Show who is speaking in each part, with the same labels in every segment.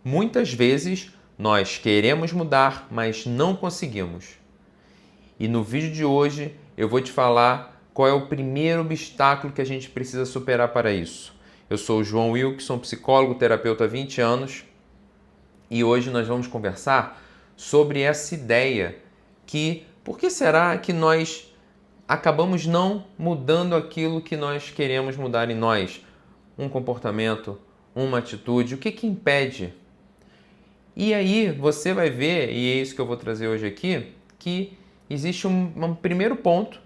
Speaker 1: Muitas vezes nós queremos mudar, mas não conseguimos. E no vídeo de hoje eu vou te falar qual é o primeiro obstáculo que a gente precisa superar para isso. Eu sou o João Wilkson, psicólogo, terapeuta há 20 anos, e hoje nós vamos conversar sobre essa ideia que por que será que nós acabamos não mudando aquilo que nós queremos mudar em nós? Um comportamento, uma atitude, o que impede? E aí você vai ver, e é isso que eu vou trazer hoje aqui, que existe um primeiro ponto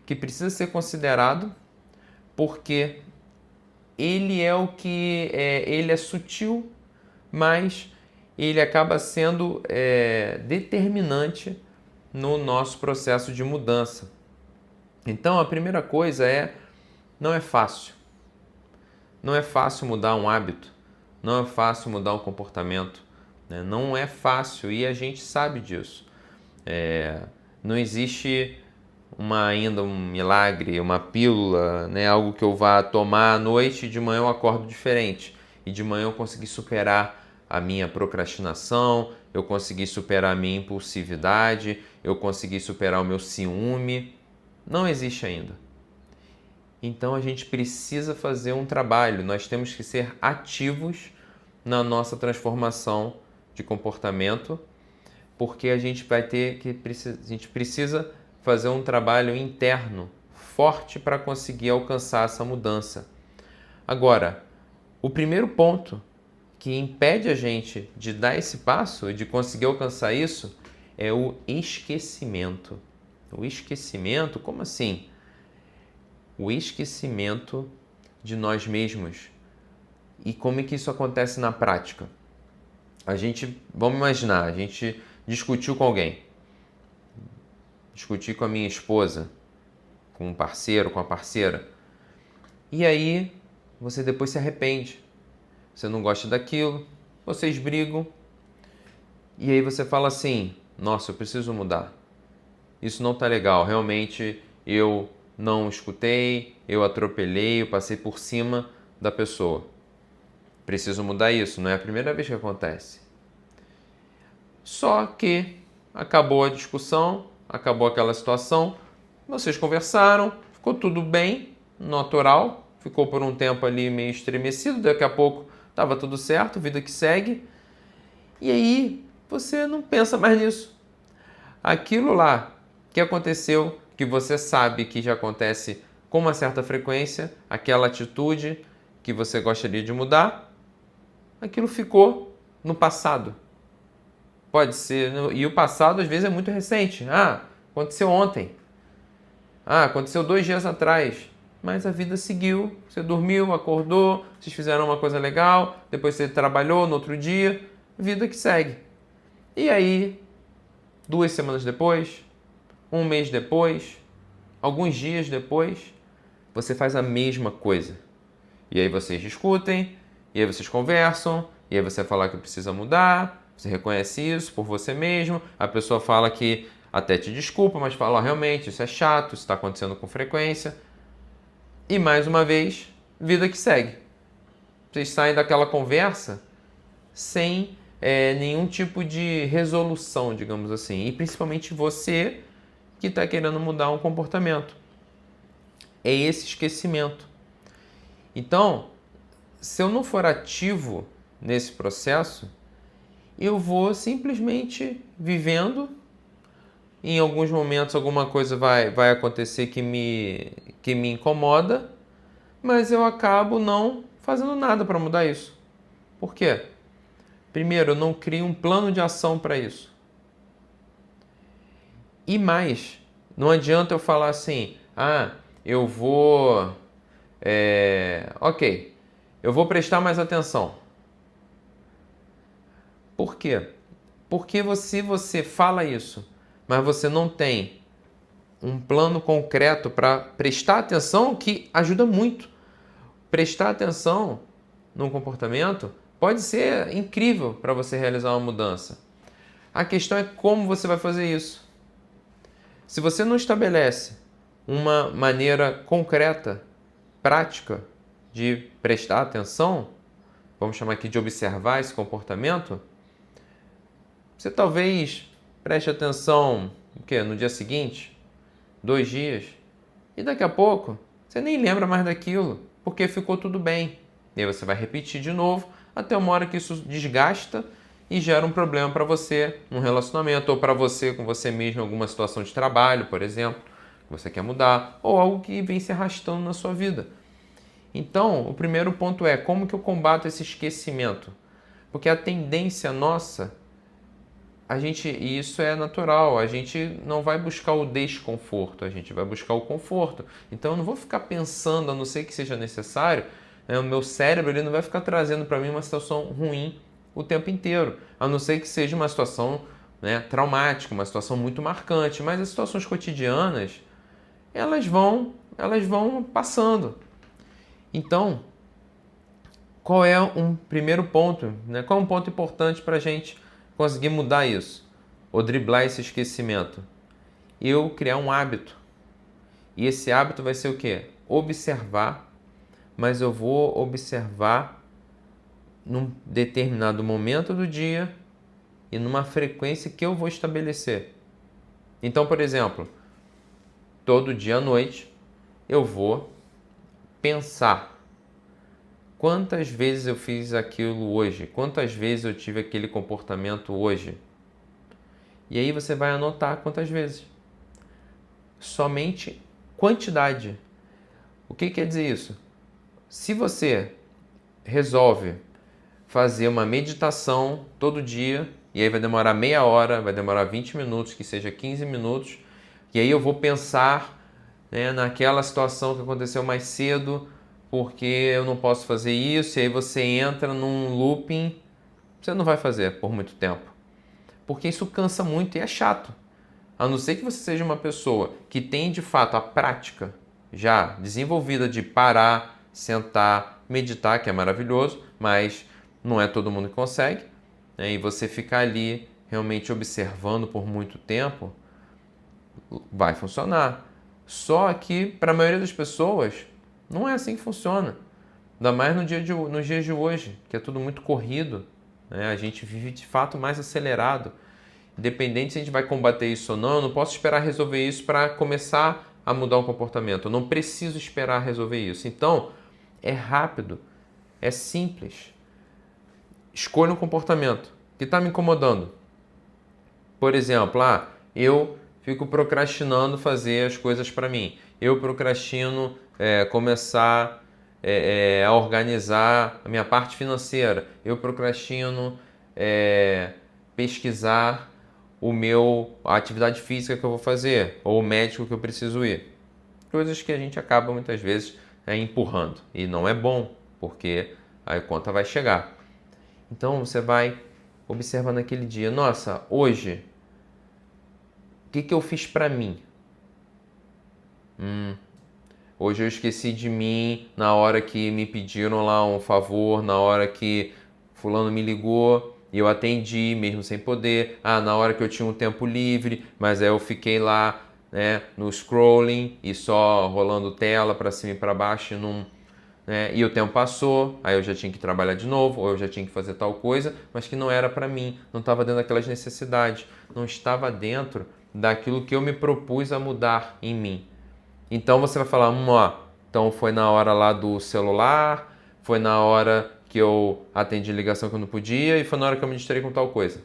Speaker 1: que precisa ser considerado, porque ele é o que ele é sutil, mas ele acaba sendo determinante no nosso processo de mudança. Então a primeira coisa não é fácil. Não é fácil mudar um hábito, não é fácil mudar um comportamento, né? Não é fácil e a gente sabe disso. Não existe ainda um milagre, uma pílula, né? Algo que eu vá tomar à noite e de manhã eu acordo diferente. E de manhã eu consegui superar a minha procrastinação, eu consegui superar a minha impulsividade, eu consegui superar o meu ciúme. Não existe ainda. Então a gente precisa fazer um trabalho, nós temos que ser ativos na nossa transformação de comportamento, porque a gente a gente precisa fazer um trabalho interno forte para conseguir alcançar essa mudança. Agora, o primeiro ponto que impede a gente de dar esse passo e de conseguir alcançar isso é o esquecimento. O esquecimento, como assim? O esquecimento de nós mesmos. E como é que isso acontece na prática? Vamos imaginar, a gente discutiu com alguém. Discuti com a minha esposa, com um parceiro, com a parceira. E aí, você depois se arrepende. Você não gosta daquilo, vocês brigam. E aí você fala assim, nossa, eu preciso mudar. Isso não tá legal, realmente eu não escutei, eu atropelei, eu passei por cima da pessoa. Preciso mudar isso, não é a primeira vez que acontece. Só que acabou a discussão, acabou aquela situação, vocês conversaram, ficou tudo bem, natural, ficou por um tempo ali meio estremecido, daqui a pouco estava tudo certo, vida que segue. E aí você não pensa mais nisso. Aquilo lá que aconteceu, que você sabe que já acontece com uma certa frequência, aquela atitude que você gostaria de mudar, aquilo ficou no passado. Pode ser, e o passado às vezes é muito recente. Aconteceu ontem. Aconteceu 2 dias atrás. Mas a vida seguiu, você dormiu, acordou, vocês fizeram uma coisa legal, depois você trabalhou no outro dia, vida que segue. E aí, 2 semanas depois, 1 mês depois, alguns dias depois, você faz a mesma coisa. E aí vocês discutem, e aí vocês conversam, e aí você fala que precisa mudar, você reconhece isso por você mesmo, a pessoa fala que até te desculpa, mas fala, realmente, isso é chato, isso está acontecendo com frequência. E mais uma vez, vida que segue. Vocês saem daquela conversa sem nenhum tipo de resolução, digamos assim. E principalmente você que está querendo mudar um comportamento. É esse esquecimento. Então, se eu não for ativo nesse processo, eu vou simplesmente vivendo. Em alguns momentos alguma coisa vai acontecer que me incomoda, mas eu acabo não fazendo nada para mudar isso. Por quê? Primeiro, eu não crio um plano de ação para isso. E mais, não adianta eu falar assim, eu vou... ok, eu vou prestar mais atenção. Por quê? Porque se você fala isso, mas você não tem um plano concreto para prestar atenção, que ajuda muito. Prestar atenção num comportamento pode ser incrível para você realizar uma mudança. A questão é como você vai fazer isso. Se você não estabelece uma maneira concreta, prática de prestar atenção, vamos chamar aqui de observar esse comportamento, você talvez preste atenção no dia seguinte, 2 dias, e daqui a pouco você nem lembra mais daquilo, porque ficou tudo bem. E aí você vai repetir de novo, até uma hora que isso desgasta e gera um problema para você num relacionamento, ou para você com você mesmo em alguma situação de trabalho, por exemplo, que você quer mudar, ou algo que vem se arrastando na sua vida. Então, o primeiro ponto é como que eu combato esse esquecimento? Porque a tendência nossa, e isso é natural, a gente não vai buscar o desconforto, a gente vai buscar o conforto. Então eu não vou ficar pensando, a não ser que seja necessário, né, o meu cérebro ele não vai ficar trazendo para mim uma situação ruim o tempo inteiro, a não ser que seja uma situação, né, traumática, uma situação muito marcante, mas as situações cotidianas, elas vão passando. Então, qual é um primeiro ponto, né? Qual é um ponto importante para a gente conseguir mudar isso? Ou driblar esse esquecimento? Eu criar um hábito. E esse hábito vai ser o quê? Observar, mas eu vou observar num determinado momento do dia e numa frequência que eu vou estabelecer. Então, por exemplo, todo dia à noite eu vou pensar quantas vezes eu fiz aquilo hoje, quantas vezes eu tive aquele comportamento hoje. E aí você vai anotar quantas vezes. Somente quantidade. O que quer dizer isso? Se você resolve fazer uma meditação todo dia, e aí vai demorar meia hora, vai demorar 20 minutos, que seja 15 minutos, e aí eu vou pensar, né, naquela situação que aconteceu mais cedo, porque eu não posso fazer isso, e aí você entra num looping, você não vai fazer por muito tempo. Porque isso cansa muito e é chato. A não ser que você seja uma pessoa que tem de fato a prática já desenvolvida de parar, sentar, meditar, que é maravilhoso, mas não é todo mundo que consegue, né? E você ficar ali realmente observando por muito tempo, vai funcionar. Só que para a maioria das pessoas não é assim que funciona. Ainda mais nos dias de hoje, que é tudo muito corrido, né? A gente vive de fato mais acelerado. Independente se a gente vai combater isso ou não, eu não posso esperar resolver isso para começar a mudar o comportamento. Eu não preciso esperar resolver isso. Então, é rápido, é simples. Escolha um comportamento que está me incomodando. Por exemplo, eu fico procrastinando fazer as coisas para mim. Eu procrastino começar a organizar a minha parte financeira. Eu procrastino pesquisar a atividade física que eu vou fazer, ou o médico que eu preciso ir. Coisas que a gente acaba muitas vezes empurrando. E não é bom, porque a conta vai chegar. Então você vai observar naquele dia, nossa, hoje, o que eu fiz para mim? Hoje eu esqueci de mim na hora que me pediram lá um favor, na hora que fulano me ligou e eu atendi mesmo sem poder. Na hora que eu tinha um tempo livre, mas aí eu fiquei lá, né, no scrolling e só rolando tela para cima e para baixo e o tempo passou, aí eu já tinha que trabalhar de novo, ou eu já tinha que fazer tal coisa, mas que não era para mim, não estava dentro daquelas necessidades, não estava dentro daquilo que eu me propus a mudar em mim. Então você vai falar, então foi na hora lá do celular, foi na hora que eu atendi ligação que eu não podia e foi na hora que eu me distraí com tal coisa.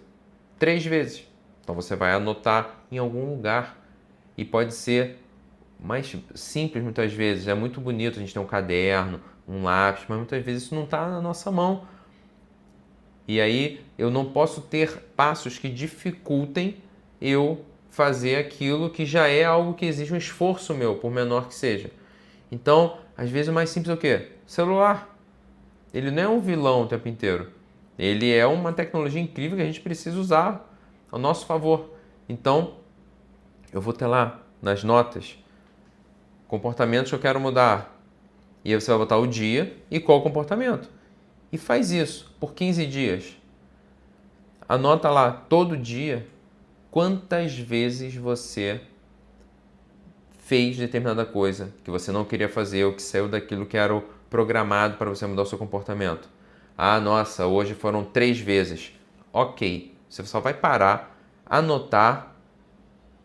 Speaker 1: 3 vezes. Então você vai anotar em algum lugar e pode ser mais simples muitas vezes. É muito bonito a gente ter um caderno, um lápis, mas muitas vezes isso não está na nossa mão. E aí eu não posso ter passos que dificultem eu fazer aquilo que já é algo que exige um esforço meu, por menor que seja. Então, às vezes o mais simples é o quê? Celular. Ele não é um vilão o tempo inteiro. Ele é uma tecnologia incrível que a gente precisa usar ao nosso favor. Então, eu vou ter lá nas notas comportamentos que eu quero mudar. E aí você vai botar o dia e qual comportamento. E faz isso por 15 dias. Anota lá todo dia quantas vezes você fez determinada coisa que você não queria fazer ou que saiu daquilo que era o programado para você mudar o seu comportamento. Ah, nossa, hoje foram 3 vezes. Ok, você só vai parar, anotar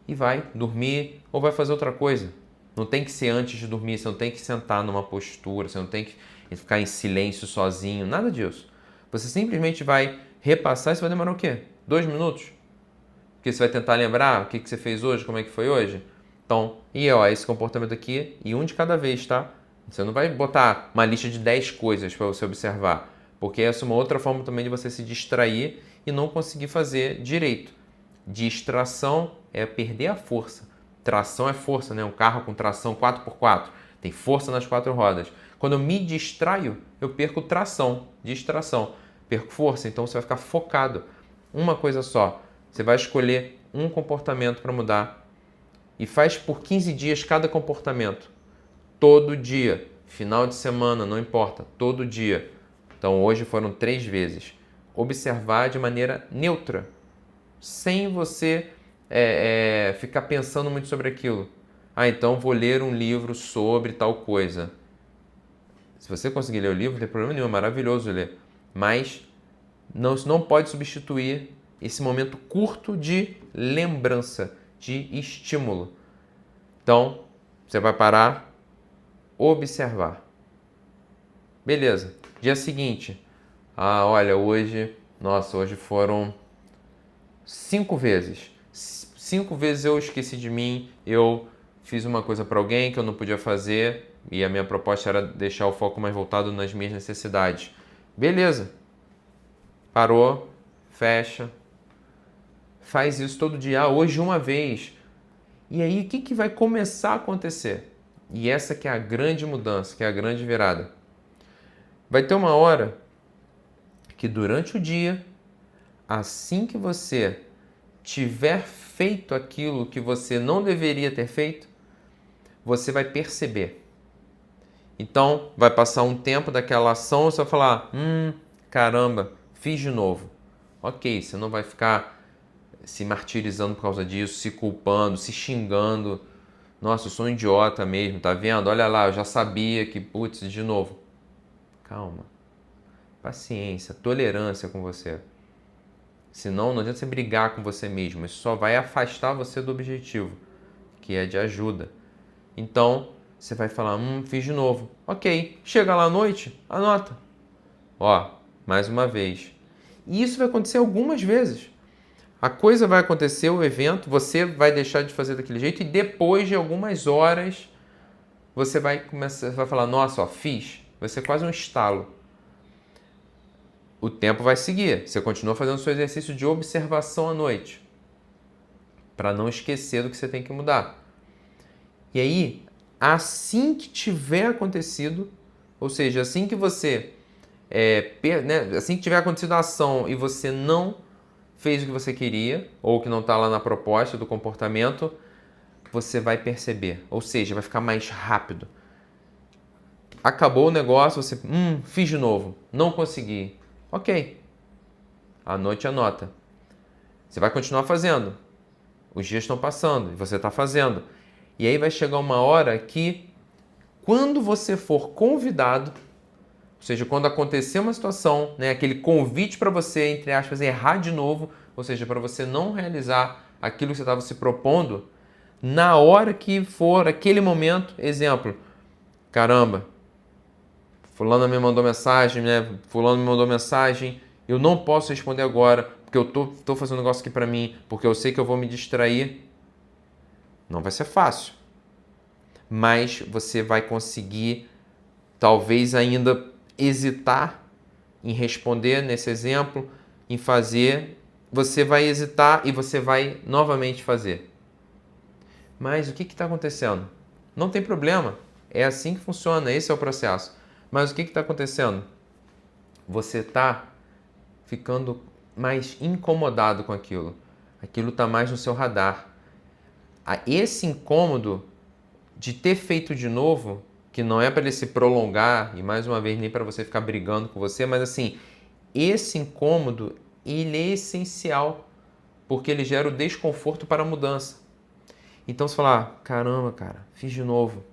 Speaker 1: e vai dormir ou vai fazer outra coisa. Não tem que ser antes de dormir, você não tem que sentar numa postura, você não tem que ficar em silêncio sozinho, nada disso. Você simplesmente vai repassar, isso vai demorar o quê? 2 minutos? Porque você vai tentar lembrar o que você fez hoje, como é que foi hoje. Então, esse comportamento aqui, e um de cada vez, tá? Você não vai botar uma lista de 10 coisas para você observar, porque essa é uma outra forma também de você se distrair e não conseguir fazer direito. Distração é perder a força. Tração é força, né? Um carro com tração 4x4 tem força nas 4 rodas. Quando eu me distraio, eu perco tração, distração. Perco força, então você vai ficar focado. Uma coisa só. Você vai escolher um comportamento para mudar e faz por 15 dias cada comportamento. Todo dia. Final de semana, não importa. Todo dia. Então hoje foram 3 vezes. Observar de maneira neutra, sem você ficar pensando muito sobre aquilo. Ah, então vou ler um livro sobre tal coisa. Se você conseguir ler o livro, não tem problema nenhum, é maravilhoso ler. Mas não pode substituir esse momento curto de lembrança, de estímulo. Então, você vai parar, observar. Beleza. Dia seguinte. Ah, olha, hoje foram 5 vezes. 5 vezes eu esqueci de mim, eu fiz uma coisa para alguém que eu não podia fazer e a minha proposta era deixar o foco mais voltado nas minhas necessidades. Beleza. Parou, fecha. Faz isso todo dia. Ah, hoje uma vez. E aí, o que vai começar a acontecer? E essa que é a grande mudança, que é a grande virada. Vai ter uma hora que durante o dia, assim que você tiver feito aquilo que você não deveria ter feito, você vai perceber. Então, vai passar um tempo daquela ação e você vai falar, caramba, fiz de novo. Ok, você não vai ficar se martirizando por causa disso, se culpando, se xingando. Nossa, eu sou um idiota mesmo, tá vendo? Olha lá, eu já sabia que, putz, de novo. Calma. Paciência, tolerância com você. Senão não adianta você brigar com você mesmo, isso só vai afastar você do objetivo, que é de ajuda. Então, você vai falar, fiz de novo. Ok, chega lá à noite, anota. Ó, mais uma vez. E isso vai acontecer algumas vezes. A coisa vai acontecer, o evento, você vai deixar de fazer daquele jeito e depois de algumas horas você vai falar, nossa, ó, fiz. Vai ser quase um estalo. O tempo vai seguir. Você continua fazendo o seu exercício de observação à noite, para não esquecer do que você tem que mudar. E aí, assim que tiver acontecido, ou seja, assim que você assim que tiver acontecido a ação e você não fez o que você queria, ou que não está lá na proposta do comportamento, você vai perceber, ou seja, vai ficar mais rápido. Acabou o negócio, você, fiz de novo, não consegui. Ok, à noite anota. Você vai continuar fazendo. Os dias estão passando e você está fazendo. E aí vai chegar uma hora que, quando você for convidado, ou seja, quando acontecer uma situação, né, aquele convite para você, entre aspas, errar de novo, ou seja, para você não realizar aquilo que você estava se propondo, na hora que for aquele momento, exemplo, caramba, fulano me mandou mensagem, né? Fulano me mandou mensagem, eu não posso responder agora, porque eu tô fazendo um negócio aqui para mim, porque eu sei que eu vou me distrair. Não vai ser fácil, mas você vai conseguir, talvez ainda hesitar em responder nesse exemplo, em fazer, você vai hesitar e você vai novamente fazer. Mas o que está acontecendo? Não tem problema, é assim que funciona, esse é o processo. Mas o que está acontecendo? Você está ficando mais incomodado com aquilo. Aquilo está mais no seu radar. Esse incômodo de ter feito de novo, que não é para ele se prolongar, e mais uma vez nem para você ficar brigando com você, mas assim, esse incômodo, ele é essencial, porque ele gera o desconforto para a mudança. Então você fala, caramba, cara, fiz de novo.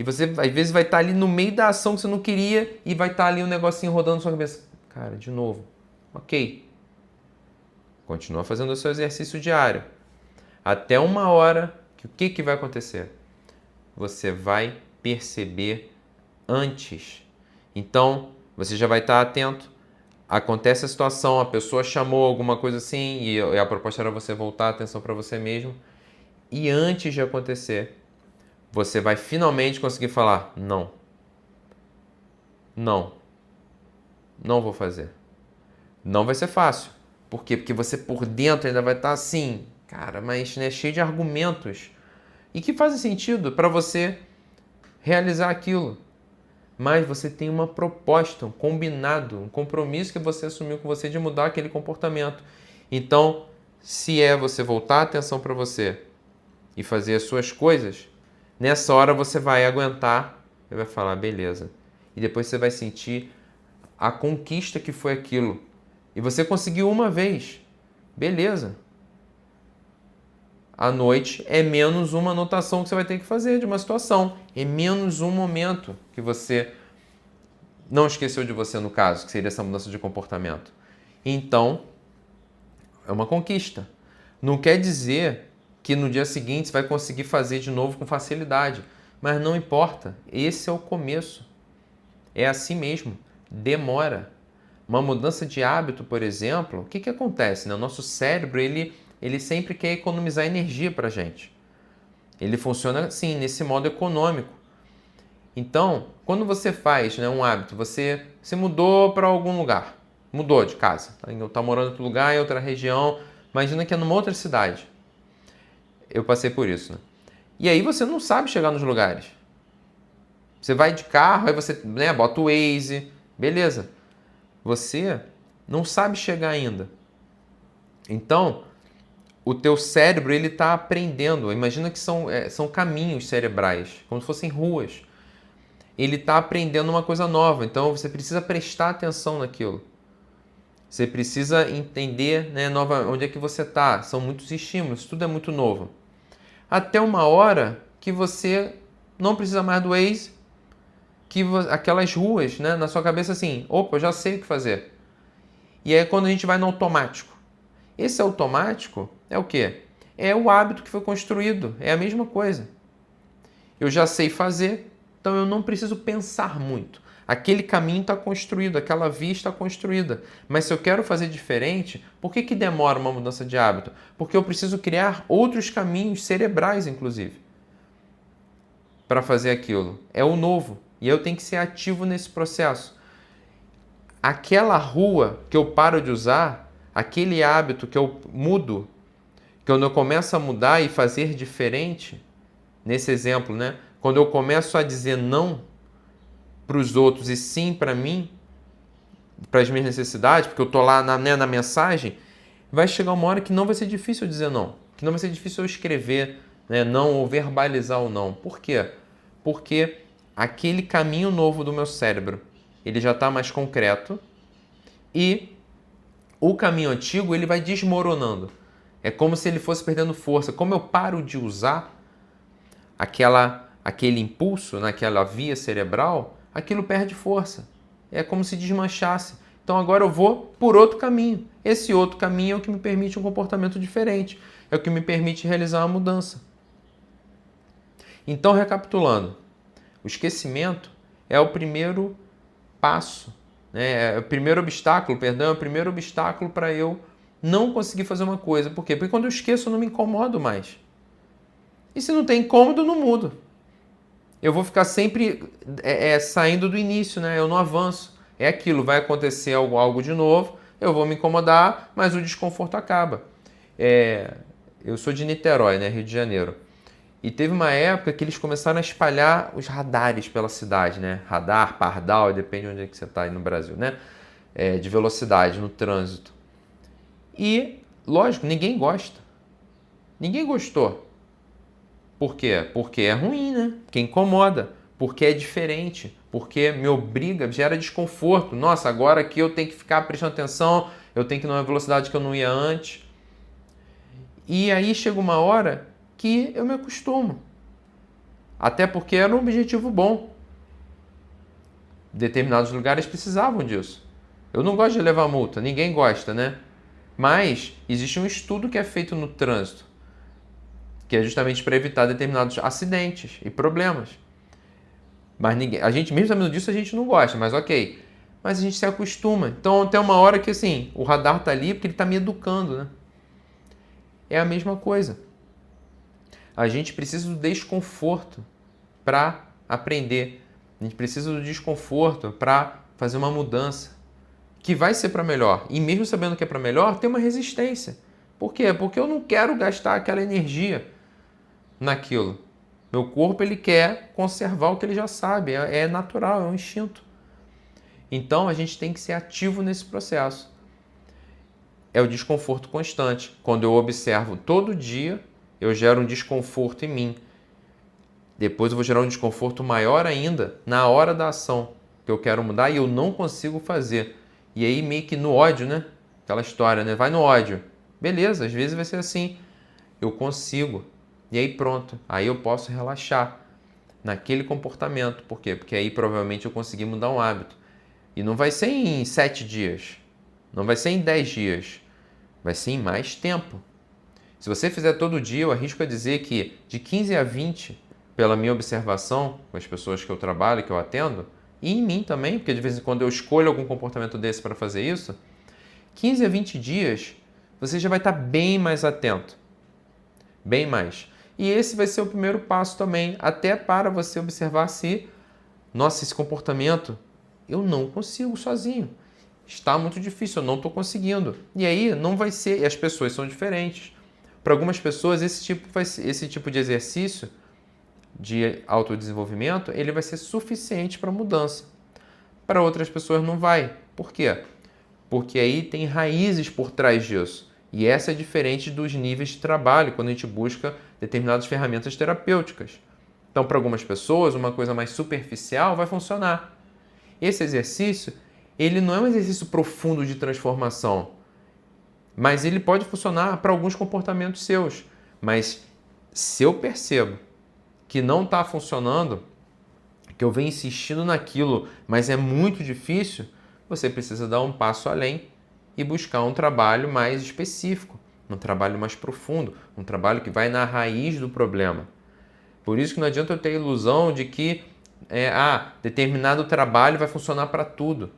Speaker 1: E você, às vezes, vai estar ali no meio da ação que você não queria e vai estar ali um negocinho rodando na sua cabeça. Cara, de novo. Ok. Continua fazendo o seu exercício diário. Até uma hora que o que vai acontecer? Você vai perceber antes. Então, você já vai estar atento. Acontece a situação, a pessoa chamou alguma coisa assim e a proposta era você voltar a atenção para você mesmo. E antes de acontecer, você vai finalmente conseguir falar: não, não, não vou fazer. Não vai ser fácil. Por quê? Porque você por dentro ainda vai estar assim, cara, mas né, cheio de argumentos e que fazem sentido para você realizar aquilo. Mas você tem uma proposta, um combinado, um compromisso que você assumiu com você de mudar aquele comportamento. Então, se é você voltar a atenção para você e fazer as suas coisas, nessa hora você vai aguentar e vai falar, beleza. E depois você vai sentir a conquista que foi aquilo. E você conseguiu uma vez, beleza. À noite é menos uma anotação que você vai ter que fazer de uma situação. É menos um momento que você não esqueceu de você, no caso, que seria essa mudança de comportamento. Então, é uma conquista. Não quer dizer que no dia seguinte você vai conseguir fazer de novo com facilidade. Mas não importa. Esse é o começo. É assim mesmo. Demora. Uma mudança de hábito, por exemplo, o que acontece? Né? O nosso cérebro, ele sempre quer economizar energia para a gente. Ele funciona assim, nesse modo econômico. Então, quando você faz um hábito, você mudou para algum lugar, mudou de casa, está morando em outro lugar, em outra região, imagina que é numa outra cidade. Eu passei por isso, né? E aí você não sabe chegar nos lugares. Você vai de carro, aí você bota o Waze, beleza. Você não sabe chegar ainda. Então, o teu cérebro ele está aprendendo. Imagina que são caminhos cerebrais, como se fossem ruas. Ele está aprendendo uma coisa nova, então você precisa prestar atenção naquilo. Você precisa entender onde é que você está. São muitos estímulos, tudo é muito novo. Até uma hora que você não precisa mais do Waze, que aquelas ruas, na sua cabeça assim, opa, eu já sei o que fazer. E aí quando a gente vai no automático. Esse automático é o quê? É o hábito que foi construído, é a mesma coisa. Eu já sei fazer, então eu não preciso pensar muito. Aquele caminho está construído, aquela via está construída. Mas se eu quero fazer diferente, por que demora uma mudança de hábito? Porque eu preciso criar outros caminhos cerebrais, inclusive, para fazer aquilo. É o novo. E eu tenho que ser ativo nesse processo. Aquela rua que eu paro de usar, aquele hábito que eu mudo, que quando eu começo a mudar e fazer diferente, nesse exemplo, quando eu começo a dizer não para os outros e sim para mim, para as minhas necessidades, porque eu estou lá na mensagem, vai chegar uma hora que não vai ser difícil dizer não, que não vai ser difícil eu escrever não ou verbalizar o não. Por quê? Porque aquele caminho novo do meu cérebro, ele já está mais concreto e o caminho antigo ele vai desmoronando. É como se ele fosse perdendo força. Como eu paro de usar aquele impulso naquela via cerebral, aquilo perde força. É como se desmanchasse. Então agora eu vou por outro caminho. Esse outro caminho é o que me permite um comportamento diferente. É o que me permite realizar uma mudança. Então, recapitulando, o esquecimento é o primeiro passo, é o primeiro obstáculo, é o primeiro obstáculo para eu não conseguir fazer uma coisa. Por quê? Porque quando eu esqueço eu não me incomodo mais. E se não tem incômodo, eu não mudo. Eu vou ficar sempre saindo do início, eu não avanço. É aquilo, vai acontecer algo de novo, eu vou me incomodar, mas o desconforto acaba. Eu sou de Niterói, Rio de Janeiro. E teve uma época que eles começaram a espalhar os radares pela cidade, Radar, pardal, depende de onde é que você está aí no Brasil, de velocidade no trânsito. E, lógico, ninguém gosta. Ninguém gostou. Por quê? Porque é ruim, Porque incomoda. Porque é diferente. Porque me obriga, gera desconforto. Nossa, agora aqui eu tenho que ficar prestando atenção, eu tenho que ir numa velocidade que eu não ia antes. E aí chega uma hora que eu me acostumo. Até porque era um objetivo bom. Determinados lugares precisavam disso. Eu não gosto de levar multa, ninguém gosta, né? Mas existe um estudo que é feito no trânsito, que é justamente para evitar determinados acidentes e problemas. Mas ninguém, a gente, mesmo sabendo disso, a gente não gosta, mas ok. Mas a gente se acostuma. Então tem uma hora que assim, o radar tá ali porque ele tá me educando, né? É a mesma coisa. A gente precisa do desconforto para aprender. A gente precisa do desconforto para fazer uma mudança que vai ser para melhor. E mesmo sabendo que é para melhor, tem uma resistência. Por quê? Porque eu não quero gastar aquela energia naquilo. Meu corpo ele quer conservar o que ele já sabe, é natural, é um instinto. Então a gente tem que ser ativo nesse processo. É o desconforto constante. Quando eu observo todo dia, eu gero um desconforto em mim. Depois eu vou gerar um desconforto maior ainda na hora da ação que eu quero mudar e eu não consigo fazer. E aí meio que no ódio, né? Aquela história, né? Vai no ódio. Beleza, às vezes vai ser assim. Eu consigo. E aí pronto. Aí eu posso relaxar naquele comportamento. Por quê? Porque aí provavelmente eu consegui mudar um hábito. E não vai ser em 7 dias. Não vai ser em 10 dias. Vai ser em mais tempo. Se você fizer todo dia, eu arrisco a dizer que de 15 a 20, pela minha observação com as pessoas que eu trabalho, que eu atendo, e em mim também, porque de vez em quando eu escolho algum comportamento desse para fazer isso, 15 a 20 dias você já vai estar bem mais atento. Bem mais. E esse vai ser o primeiro passo também, até para você observar se, nossa, esse comportamento eu não consigo sozinho. Está muito difícil, eu não estou conseguindo. E aí não vai ser, e as pessoas são diferentes. Para algumas pessoas, esse tipo de exercício de autodesenvolvimento, ele vai ser suficiente para mudança. Para outras pessoas não vai. Por quê? Porque aí tem raízes por trás disso. E essa é diferente dos níveis de trabalho, quando a gente busca determinadas ferramentas terapêuticas. Então, para algumas pessoas, uma coisa mais superficial vai funcionar. Esse exercício, ele não é um exercício profundo de transformação, mas ele pode funcionar para alguns comportamentos seus. Mas se eu percebo que não está funcionando, que eu venho insistindo naquilo, mas é muito difícil, você precisa dar um passo além e buscar um trabalho mais específico, um trabalho mais profundo, um trabalho que vai na raiz do problema. Por isso que não adianta eu ter a ilusão de que determinado trabalho vai funcionar para tudo.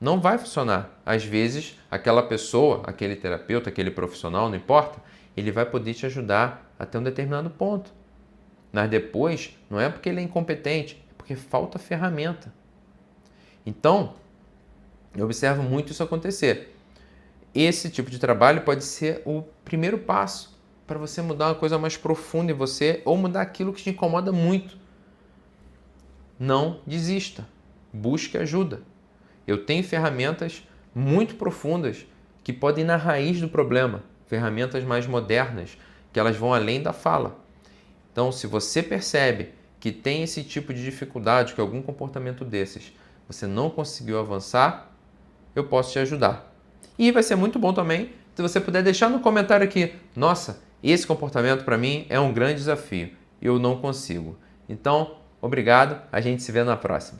Speaker 1: Não vai funcionar. Às vezes, aquela pessoa, aquele terapeuta, aquele profissional, não importa, ele vai poder te ajudar até um determinado ponto. Mas depois, não é porque ele é incompetente, é porque falta ferramenta. Então, eu observo muito isso acontecer. Esse tipo de trabalho pode ser o primeiro passo para você mudar uma coisa mais profunda em você ou mudar aquilo que te incomoda muito. Não desista. Busque ajuda. Eu tenho ferramentas muito profundas que podem ir na raiz do problema. Ferramentas mais modernas, que elas vão além da fala. Então, se você percebe que tem esse tipo de dificuldade, que algum comportamento desses você não conseguiu avançar, eu posso te ajudar. E vai ser muito bom também se você puder deixar no comentário aqui, nossa, esse comportamento para mim é um grande desafio, eu não consigo. Então, obrigado, a gente se vê na próxima.